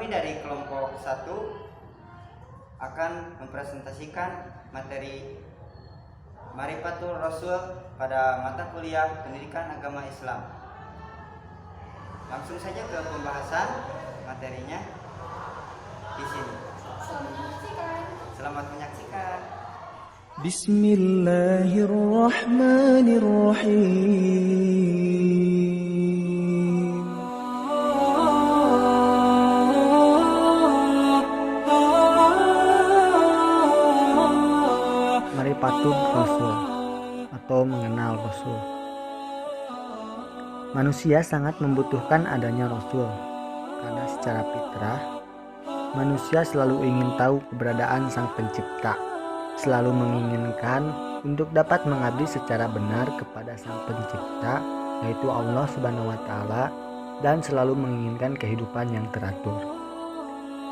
kami dari kelompok 1 akan mempresentasikan materi Marifatul Rasul pada mata kuliah Pendidikan Agama Islam. Langsung saja ke pembahasan materinya di sini. Selamat menyaksikan. Bismillahirrahmanirrahim. Marifatul Rasul atau mengenal Rasul. Manusia sangat membutuhkan adanya Rasul karena secara fitrah manusia selalu ingin tahu keberadaan Sang Pencipta, selalu menginginkan untuk dapat mengabdi secara benar kepada Sang Pencipta, yaitu Allah Subhanahu wa Ta'ala, dan selalu menginginkan kehidupan yang teratur.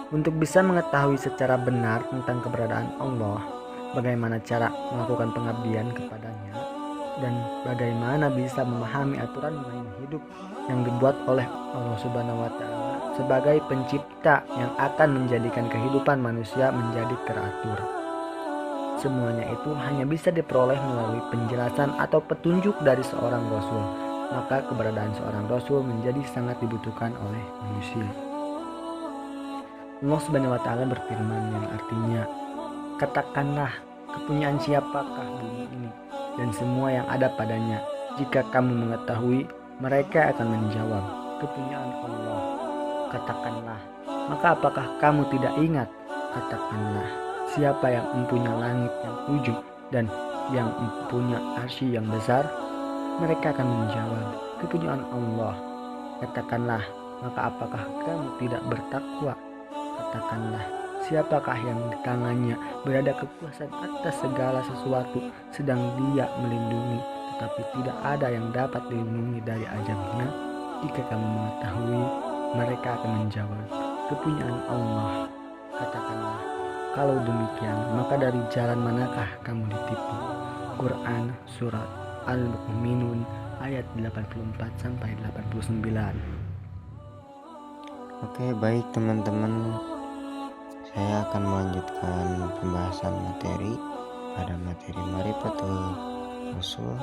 Untuk bisa mengetahui secara benar tentang keberadaan Allah, bagaimana cara melakukan pengabdian kepadanya, dan bagaimana bisa memahami aturan main hidup yang dibuat oleh Allah Subhanahu wa Ta'ala sebagai pencipta yang akan menjadikan kehidupan manusia menjadi teratur. Semuanya itu hanya bisa diperoleh melalui penjelasan atau petunjuk dari seorang Rasul. Maka keberadaan seorang Rasul menjadi sangat dibutuhkan oleh manusia. Allah Subhanahu wa Ta'ala berfirman yang artinya, "Katakanlah, kepunyaan siapakah bumi ini dan semua yang ada padanya? Jika kamu mengetahui, mereka akan menjawab, kepunyaan Allah." Katakanlah, maka apakah kamu tidak ingat? Katakanlah, siapa yang mempunyai langit yang 7 dan yang mempunyai arsy yang besar? Mereka akan menjawab, kepunyaan Allah. Katakanlah, maka apakah kamu tidak bertakwa? Katakanlah, siapakah yang di tangannya berada kekuasaan atas segala sesuatu, sedang dia melindungi, tetapi tidak ada yang dapat dilindungi dari azabnya? Jika kamu mengetahui, mereka akan menjawab, kepunyaan Allah. Katakanlah, kalau demikian, maka dari jalan manakah kamu ditipu? Quran Surat Al-Mu'minun ayat 84-89. Oke, baik teman-teman, saya akan melanjutkan pembahasan materi pada materi Marifatul Rasul.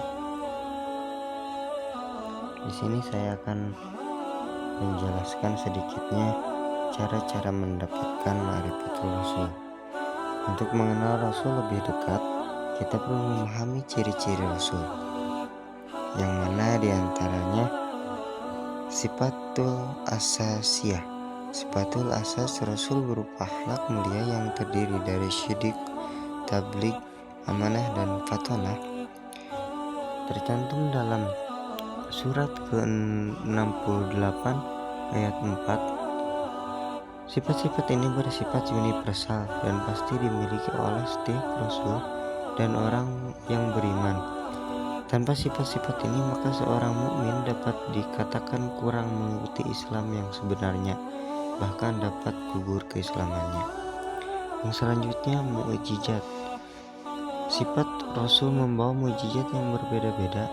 Di sini saya akan menjelaskan sedikitnya cara-cara mendapatkan Marifatul Rasul. Untuk mengenal Rasul lebih dekat, kita perlu memahami ciri-ciri Rasul, yang mana diantaranya sifatul asasiyah. Sifatul asas Rasul berupa akhlak mulia yang terdiri dari syidik, tabligh, amanah, dan fatonah. Tercantum dalam surat ke-68 ayat 4. Sifat-sifat ini bersifat universal dan pasti dimiliki oleh setiap Rasul dan orang yang beriman. Tanpa sifat-sifat ini, maka seorang mukmin dapat dikatakan kurang mengikuti Islam yang sebenarnya, bahkan dapat gugur keislamannya. Yang selanjutnya, mukjizat. Sifat Rasul membawa mukjizat yang berbeda-beda.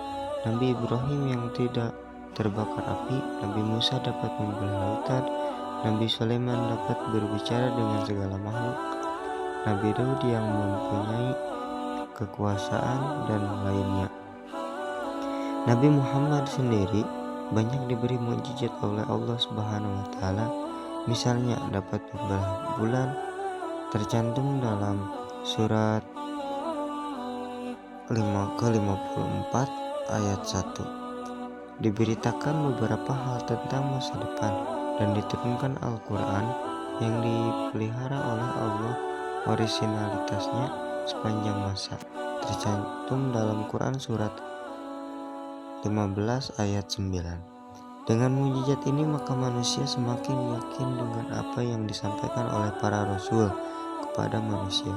Nabi Ibrahim yang tidak terbakar api, Nabi Musa dapat membelah lautan, Nabi Sulaiman dapat berbicara dengan segala makhluk, Nabi Daud yang mempunyai kekuasaan, dan lainnya. Nabi Muhammad sendiri banyak diberi mukjizat oleh Allah Subhanahu wa Ta'ala. Misalnya dapat membelah bulan, tercantum dalam surat ke-54 ayat 1. Diberitakan beberapa hal tentang masa depan dan diturunkan Al-Quran yang dipelihara oleh Allah orisinalitasnya sepanjang masa. Tercantum dalam Quran surat 15 ayat 9. Dengan mukjizat ini maka manusia semakin yakin dengan apa yang disampaikan oleh para rasul kepada manusia.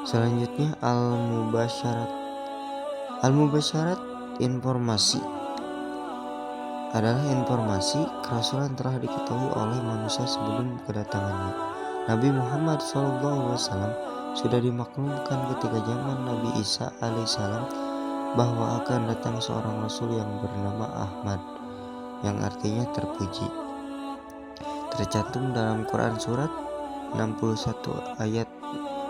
Selanjutnya al-mubasyarat. Al-mubasyarat informasi adalah informasi kerasulan telah diketahui oleh manusia sebelum kedatangannya. Nabi Muhammad SAW sudah dimaklumkan ketika zaman Nabi Isa alaihissalam bahwa akan datang seorang rasul yang bernama Ahmad, yang artinya terpuji. tercantum dalam Quran surat 61 ayat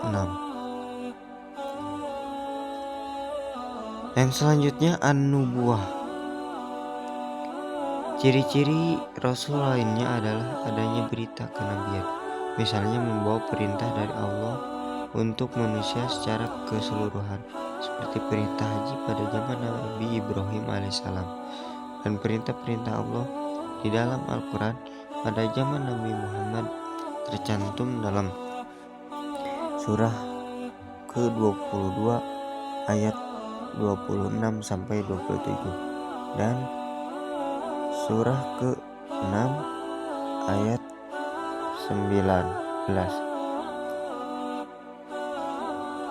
6. Yang selanjutnya an-nubuwah. Ciri-ciri Rasul lainnya adalah adanya berita kenabian, misalnya membawa perintah dari Allah untuk manusia secara keseluruhan, seperti perintah haji pada zaman Nabi Ibrahim alaihissalam dan perintah-perintah Allah di dalam Al-Quran pada zaman Nabi Muhammad tercantum dalam surah ke-22 ayat 26 sampai 27 dan surah ke-6 ayat 19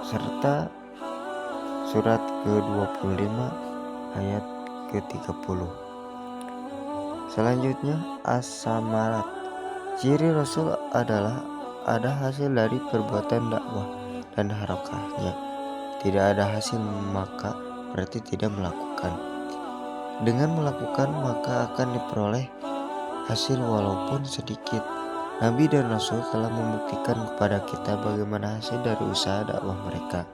serta surat ke-25 ayat ke-30. Selanjutnya as-samarat. Ciri Rasul adalah ada hasil dari perbuatan dakwah dan harakahnya. Tidak ada hasil maka berarti tidak melakukan. Dengan melakukan maka akan diperoleh hasil walaupun sedikit. Nabi dan Rasul telah membuktikan kepada kita bagaimana hasil dari usaha dakwah mereka.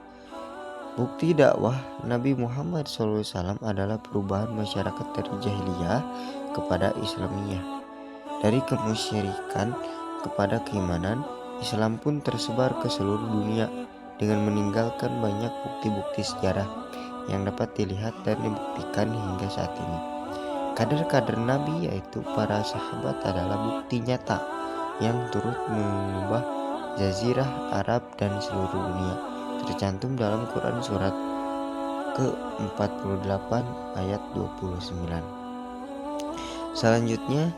Bukti dakwah Nabi Muhammad SAW adalah perubahan masyarakat dari jahiliyah kepada Islamiyah. Dari kemusyrikan kepada keimanan, Islam pun tersebar ke seluruh dunia dengan meninggalkan banyak bukti-bukti sejarah yang dapat dilihat dan dibuktikan hingga saat ini. Kader-kader Nabi yaitu para sahabat adalah bukti nyata yang turut mengubah Jazirah Arab dan seluruh dunia, tercantum dalam Quran surat ke-48 ayat 29. Selanjutnya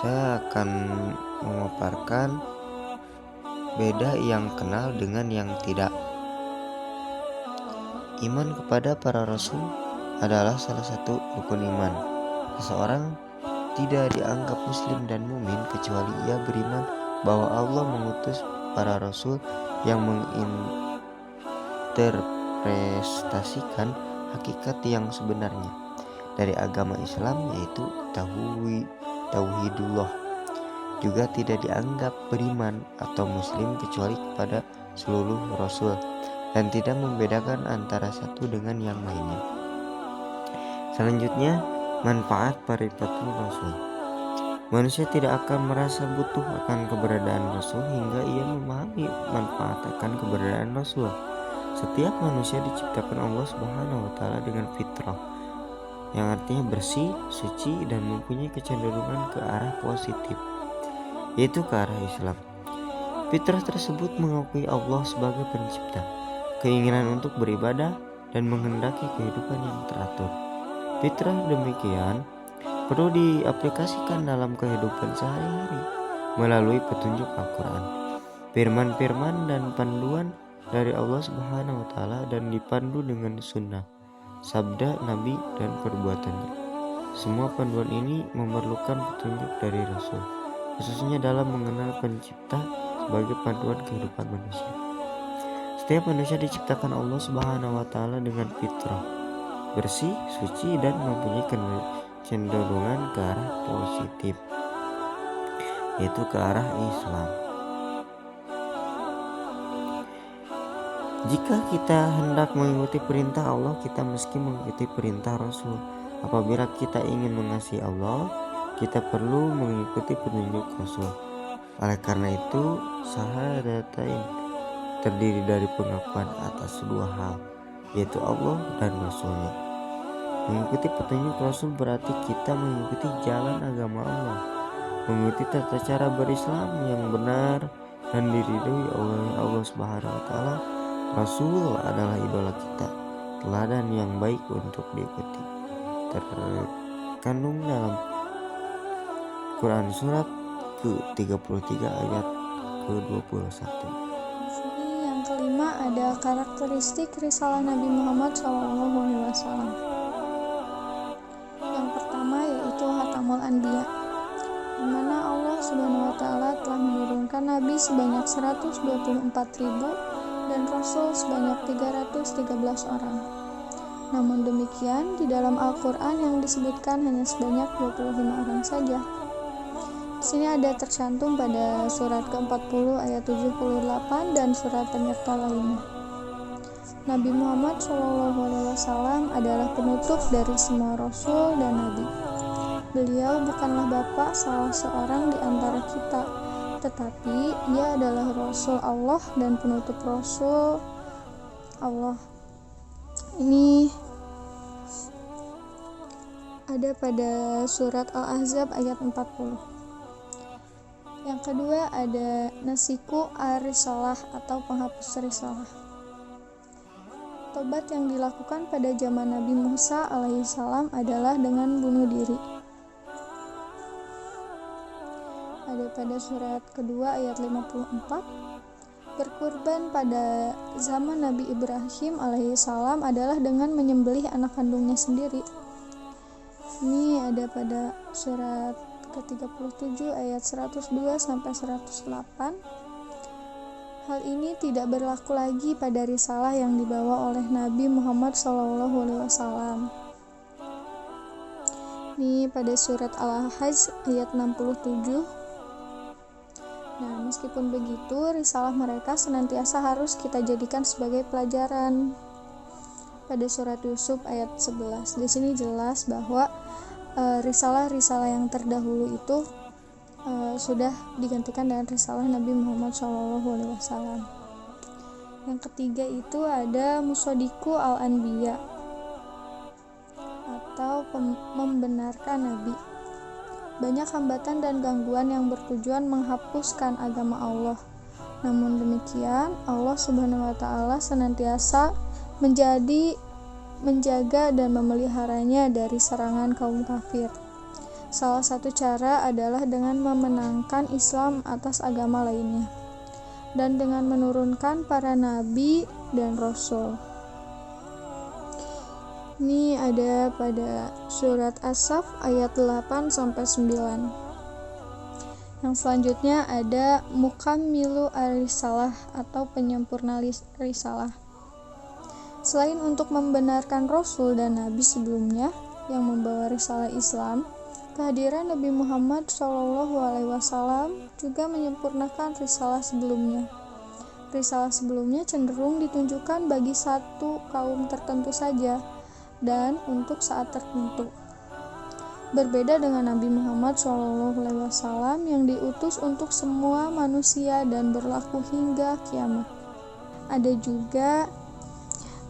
saya akan memaparkan beda yang kenal dengan yang tidak. Iman kepada para rasul adalah salah satu rukun iman. Seseorang tidak dianggap muslim dan mumin kecuali ia beriman bahwa Allah mengutus para rasul yang menginterpretasikan hakikat yang sebenarnya dari agama Islam, yaitu tauhidullah. Juga tidak dianggap beriman atau muslim kecuali kepada seluruh rasul dan tidak membedakan antara satu dengan yang lainnya. Selanjutnya, manfaat paripatul rasul. Manusia tidak akan merasa butuh akan keberadaan rasul hingga ia memahami manfaat akan keberadaan rasul. Setiap manusia diciptakan Allah Subhanahu wa taala dengan fitrah, yang artinya bersih, suci dan mempunyai kecenderungan ke arah positif, yaitu ke arah Islam. Fitrah tersebut mengakui Allah sebagai pencipta, keinginan untuk beribadah dan menghendaki kehidupan yang teratur. Fitrah demikian perlu diaplikasikan dalam kehidupan sehari-hari melalui petunjuk Al-Quran, firman-firman dan panduan dari Allah Subhanahu wa taala dan dipandu dengan sunnah, sabda Nabi dan perbuatannya. Semua panduan ini memerlukan petunjuk dari Rasul, khususnya dalam mengenal pencipta sebagai panduan kehidupan manusia. Setiap manusia diciptakan Allah Subhanahu wa taala dengan fitrah, bersih, suci dan mempunyai kecenderungan ke arah positif, yaitu ke arah Islam. Jika kita hendak mengikuti perintah Allah, kita mesti mengikuti perintah Rasul. Apabila kita ingin mengasihi Allah, kita perlu mengikuti petunjuk Rasul. Oleh karena itu, syahadatain terdiri dari pengakuan atas dua hal, yaitu Allah dan Rasulnya. Mengikuti petunjuk Rasul berarti kita mengikuti jalan agama Allah, mengikuti tata cara berislam yang benar dan diridhoi oleh Allah Subhanahu wa taala. Rasul adalah idola kita, teladan yang baik untuk diikuti. Terkandung dalam Quran surat ke-33 ayat ke-21. Yang kelima ada karakteristik risalah Nabi Muhammad SAW. Yang pertama yaitu Hatamul Anbiya, di mana Allah Subhanahu wa taala telah menurunkan nabi sebanyak 124.000 dan rasul sebanyak 313 orang. Namun demikian, di dalam Al-Quran yang disebutkan hanya sebanyak 25 orang saja. Sini ada tercantum pada surat ke-40 ayat 78 dan surat penyerta lainnya. Nabi Muhammad SAW adalah penutup dari semua rasul dan nabi. Beliau bukanlah bapak salah seorang di antara kita, tetapi ia adalah rasul Allah dan penutup rasul Allah. Ini ada pada surat Al-Ahzab ayat 40. Yang kedua ada nasiku ar-risalah atau penghapus risalah. Tobat yang dilakukan pada zaman Nabi Musa alaihissalam adalah dengan bunuh diri. Ada pada surat kedua ayat 54. Berkurban pada zaman Nabi Ibrahim alaihissalam adalah dengan menyembelih anak kandungnya sendiri. Ini ada pada surat ke-37 ayat 102 sampai 108. Hal ini tidak berlaku lagi pada risalah yang dibawa oleh Nabi Muhammad SAW. Ini pada surat Al-Hajj ayat 67. Nah, meskipun begitu, risalah mereka senantiasa harus kita jadikan sebagai pelajaran. Pada surat Yusuf ayat 11. Di sini jelas bahwa risalah-risalah yang terdahulu itu sudah digantikan dengan risalah Nabi Muhammad SAW. Yang ketiga itu ada musodiku al-anbiya atau membenarkan Nabi. Banyak hambatan dan gangguan yang bertujuan menghapuskan agama Allah. Namun demikian, Allah Subhanahu wa Ta'ala senantiasa menjaga dan memeliharanya dari serangan kaum kafir. Salah satu cara adalah dengan memenangkan Islam atas agama lainnya dan dengan menurunkan para nabi dan rasul. Ini ada pada surat As-Saff ayat 8 sampai 9. Yang selanjutnya ada mukammilu ar-risalah atau penyempurna risalah. Selain untuk membenarkan rasul dan nabi sebelumnya yang membawa risalah Islam, kehadiran Nabi Muhammad SAW juga menyempurnakan risalah sebelumnya. Risalah sebelumnya cenderung ditunjukkan bagi satu kaum tertentu saja dan untuk saat tertentu. Berbeda dengan Nabi Muhammad SAW yang diutus untuk semua manusia dan berlaku hingga kiamat. Ada juga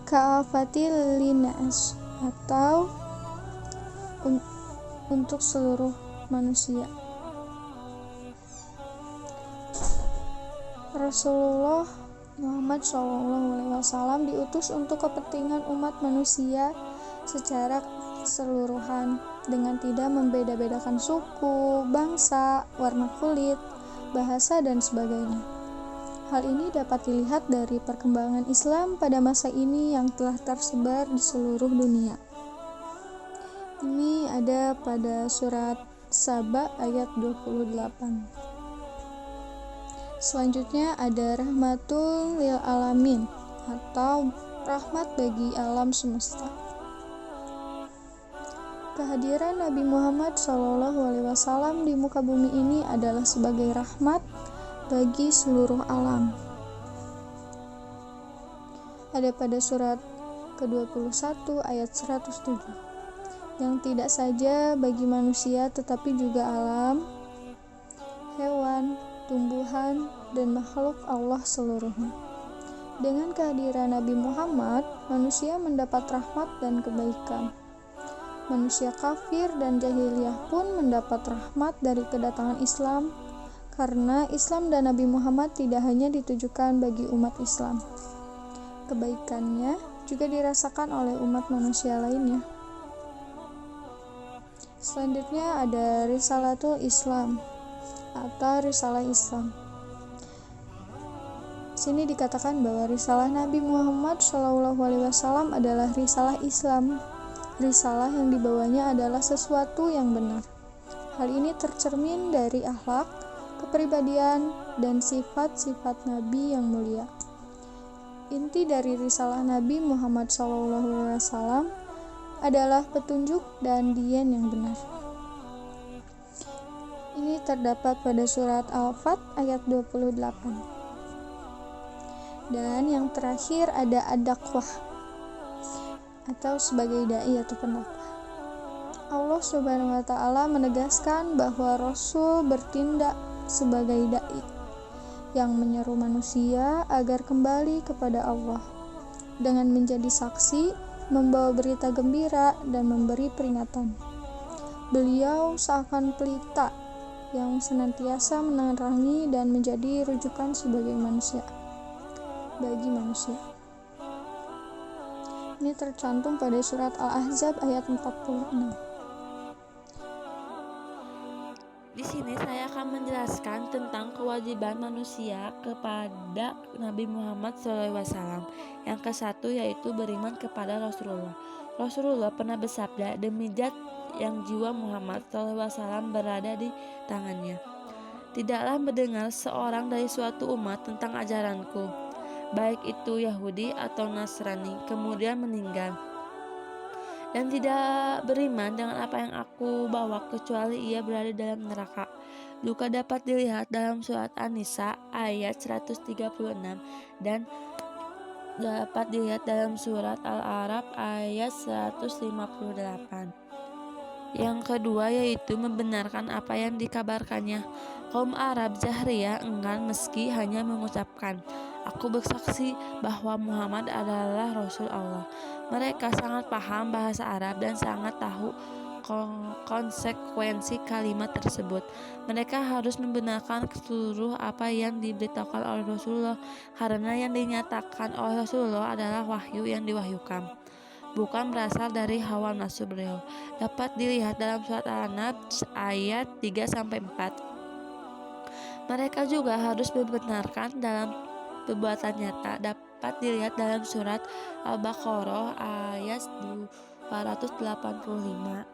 ka'afatil linnas atau untuk seluruh manusia. Rasulullah Muhammad SAW diutus untuk kepentingan umat manusia secara keseluruhan dengan tidak membeda-bedakan suku, bangsa, warna kulit, bahasa, dan sebagainya. Hal ini dapat dilihat dari perkembangan Islam pada masa ini yang telah tersebar di seluruh dunia. Ini ada pada surat Saba ayat 28. Selanjutnya ada rahmatul lil alamin atau rahmat bagi alam semesta. Kehadiran Nabi Muhammad SAW di muka bumi ini adalah sebagai rahmat bagi seluruh alam. Ada pada surat ke-21 ayat 107. Yang tidak saja bagi manusia tetapi juga alam, hewan, tumbuhan, dan makhluk Allah seluruhnya. Dengan kehadiran Nabi Muhammad, manusia mendapat rahmat dan kebaikan. Manusia kafir dan jahiliyah pun mendapat rahmat dari kedatangan Islam, karena Islam dan Nabi Muhammad tidak hanya ditujukan bagi umat Islam. Kebaikannya juga dirasakan oleh umat manusia lainnya. Selanjutnya ada Risalatul Islam atau Risalah Islam. Sini dikatakan bahwa risalah Nabi Muhammad SAW adalah risalah Islam. Risalah yang dibawanya adalah sesuatu yang benar. Hal ini tercermin dari akhlak, kepribadian, dan sifat-sifat Nabi yang mulia. Inti dari risalah Nabi Muhammad SAW adalah petunjuk dan dian yang benar. Ini terdapat pada surat Al-Fat ayat 28. Dan yang terakhir ada ad-dakwah atau sebagai dai atau pendakwah. Allah Subhanahu wa taala menegaskan bahwa Rasul bertindak sebagai dai yang menyeru manusia agar kembali kepada Allah dengan menjadi saksi, membawa berita gembira dan memberi peringatan. Beliau seakan pelita yang senantiasa menerangi dan menjadi rujukan sebagai manusia bagi manusia. Ini tercantum pada surat Al-Ahzab ayat 46. Di sini saya akan menjelaskan tentang kewajiban manusia kepada Nabi Muhammad SAW. Yang ke-1 yaitu beriman kepada Rasulullah. Rasulullah pernah bersabda, "Demi zat yang jiwa Muhammad SAW berada di tangannya, tidaklah mendengar seorang dari suatu umat tentang ajaranku, baik itu Yahudi atau Nasrani, kemudian meninggal, dan tidak beriman dengan apa yang aku bawa kecuali ia berada dalam neraka." Juga dapat dilihat dalam surat An-Nisa ayat 136 dan dapat dilihat dalam surat Al-A'raf ayat 158. Yang kedua yaitu membenarkan apa yang dikabarkannya. Kaum Arab Jahriyah enggan meski hanya mengucapkan, "Aku bersaksi bahwa Muhammad adalah Rasul Allah." Mereka sangat paham bahasa Arab dan sangat tahu konsekuensi kalimat tersebut. Mereka harus membenarkan seluruh apa yang diberitakan oleh Rasulullah, karena yang dinyatakan oleh Rasulullah adalah wahyu yang diwahyukan, bukan berasal dari hawa nafsu beliau. Dapat dilihat dalam surat Al-An'am ayat 3-4. Mereka juga harus membenarkan dalam perbuatan nyata. Dapat dilihat dalam surat Al-Baqarah ayat 285.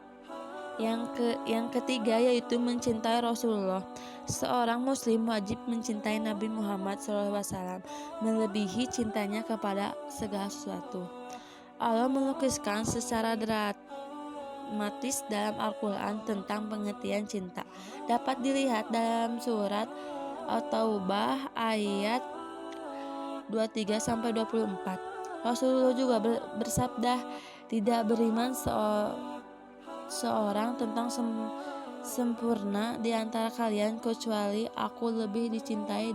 Yang ketiga yaitu mencintai Rasulullah. Seorang muslim wajib mencintai Nabi Muhammad SAW melebihi cintanya kepada segala sesuatu. Allah melukiskan secara dramatis dalam Al-Quran tentang pengertian cinta. Dapat dilihat dalam surat At-Taubah ayat 23-24. Rasulullah juga bersabda, "Tidak beriman seorang tentang sempurna di antara kalian kecuali aku lebih dicintai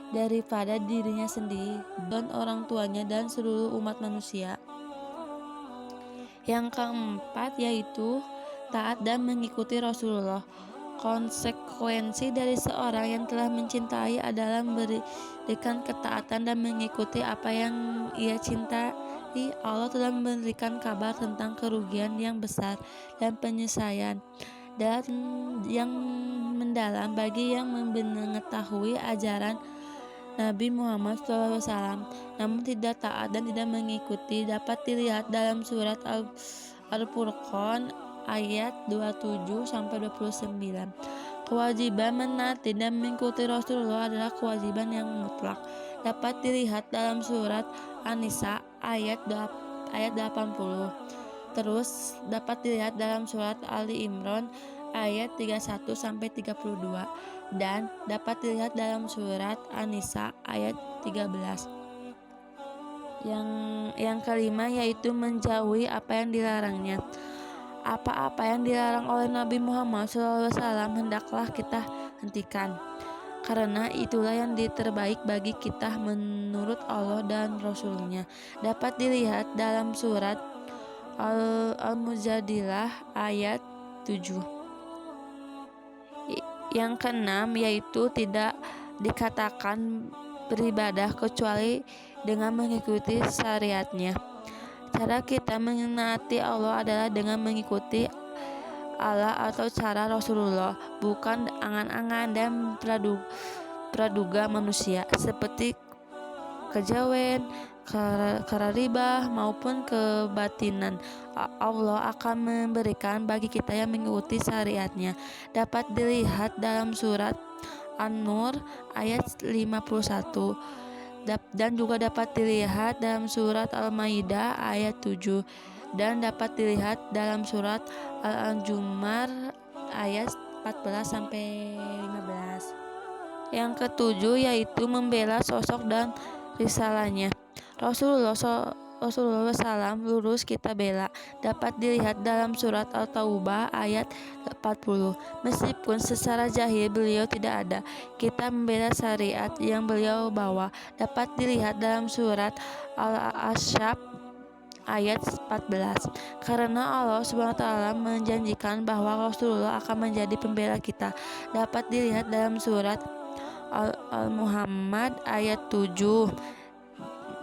daripada dirinya sendiri dan orang tuanya dan seluruh umat manusia." Yang keempat yaitu taat dan mengikuti Rasulullah. Konsekuensi dari seorang yang telah mencintai adalah memberikan ketaatan dan mengikuti apa yang ia cintai. Allah telah memberikan kabar tentang kerugian yang besar dan penyelesaian dan yang mendalam bagi yang mengetahui ajaran Nabi Muhammad SAW namun tidak taat dan tidak mengikuti. Dapat dilihat dalam surat Al-Furqan ayat 27-29. Kewajiban menaati dan mengikuti Rasulullah adalah kewajiban yang mutlak. Dapat dilihat dalam surat An-Nisa ayat 80. Terus dapat dilihat dalam surat Ali Imran ayat 31-32 dan dapat dilihat dalam surat An-Nisa ayat 13. Yang kelima yaitu menjauhi apa yang dilarangnya. Apa-apa yang dilarang oleh Nabi Muhammad SAW hendaklah kita hentikan, karena itulah yang terbaik bagi kita menurut Allah dan Rasulnya. Dapat dilihat dalam surat Al-Mujadilah ayat 7. Yang keenam yaitu tidak dikatakan beribadah kecuali dengan mengikuti syariatnya. Cara kita menaati Allah adalah dengan mengikuti Allah atau cara Rasulullah, bukan angan-angan dan praduga manusia seperti kejawen, keraribah maupun kebatinan. Allah akan memberikan bagi kita yang mengikuti syariatnya. Dapat dilihat dalam surat An-Nur ayat 51 dan juga dapat dilihat dalam surat Al-Maidah ayat 7 dan dapat dilihat dalam surat Al-Anjumar ayat 14 sampai 15. Yang ketujuh yaitu membela sosok dan risalahnya. Rasulullah SAW lurus kita bela, dapat dilihat dalam surat At-Taubah ayat 40. Meskipun secara zahir beliau tidak ada, kita membela syariat yang beliau bawa, dapat dilihat dalam surat Al-Ahzab ayat 14. Karena Allah SWT menjanjikan bahwa Rasulullah akan menjadi pembela kita, dapat dilihat dalam surat Al-Muhammad ayat 7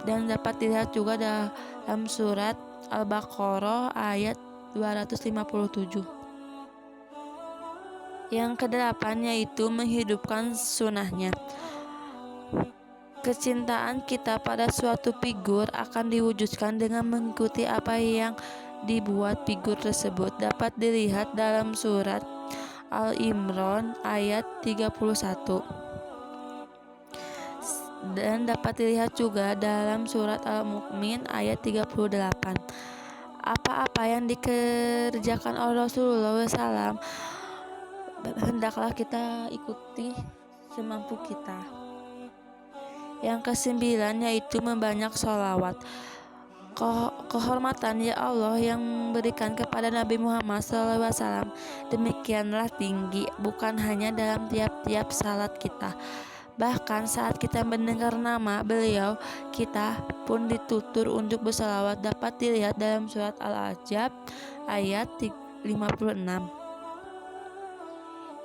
dan dapat dilihat juga dalam surat Al-Baqarah ayat 257. Yang kedelapan yaitu menghidupkan sunnahnya. Kecintaan kita pada suatu figur akan diwujudkan dengan mengikuti apa yang dibuat figur tersebut, dapat dilihat dalam surat Al-Imran ayat 31 dan dapat dilihat juga dalam surat Al-Mu'min ayat 38. Apa-apa yang dikerjakan oleh Rasulullah SAW hendaklah kita ikuti semampu kita. Yang kesembilan yaitu membanyak sholawat. Kehormatan ya Allah yang berikan kepada Nabi Muhammad SAW demikianlah tinggi, bukan hanya dalam tiap-tiap salat kita, bahkan saat kita mendengar nama beliau, kita pun ditutur untuk bersalawat, dapat dilihat dalam surat Al-Ahzab ayat 56.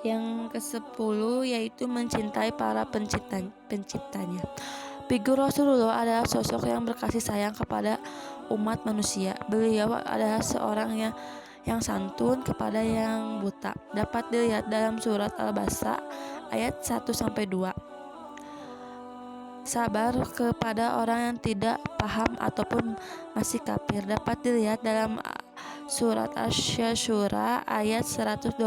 Yang ke-10 yaitu mencintai para penciptanya. Figur Rasulullah adalah sosok yang berkasih sayang kepada umat manusia. Beliau adalah seorang yang santun kepada yang buta, dapat dilihat dalam surat Al-Baqarah ayat 1-2. Sabar kepada orang yang tidak paham ataupun masih kafir, dapat dilihat dalam surat Asy-Syura ayat 125.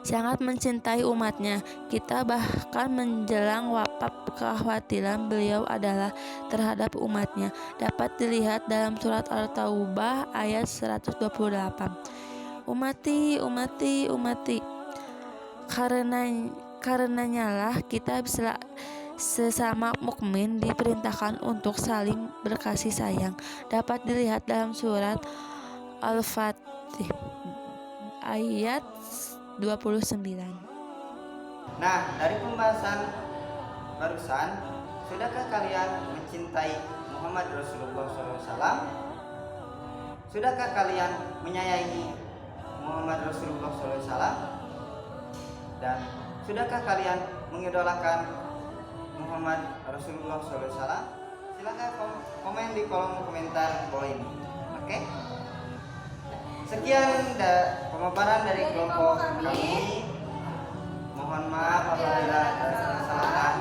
Sangat mencintai umatnya, kita bahkan menjelang wafat kekhawatiran beliau adalah terhadap umatnya, dapat dilihat dalam surat At-Taubah ayat 128. Umati, karenanya lah kita sesama mukmin diperintahkan untuk saling berkasih sayang, dapat dilihat dalam surat Al-Fatih ayat 29. Nah, dari pembahasan barusan, sudahkah kalian mencintai Muhammad Rasulullah SAW? Sudahkah kalian menyayangi Muhammad Rasulullah SAW? Dan sudahkah kalian mengidolakan Muhammad Rasulullah SAW? Silahkan komen di kolom komentar bawah ini. Oke? Sekian pemaparan dari kelompok kami. Mohon maaf apabila ada kesalahan.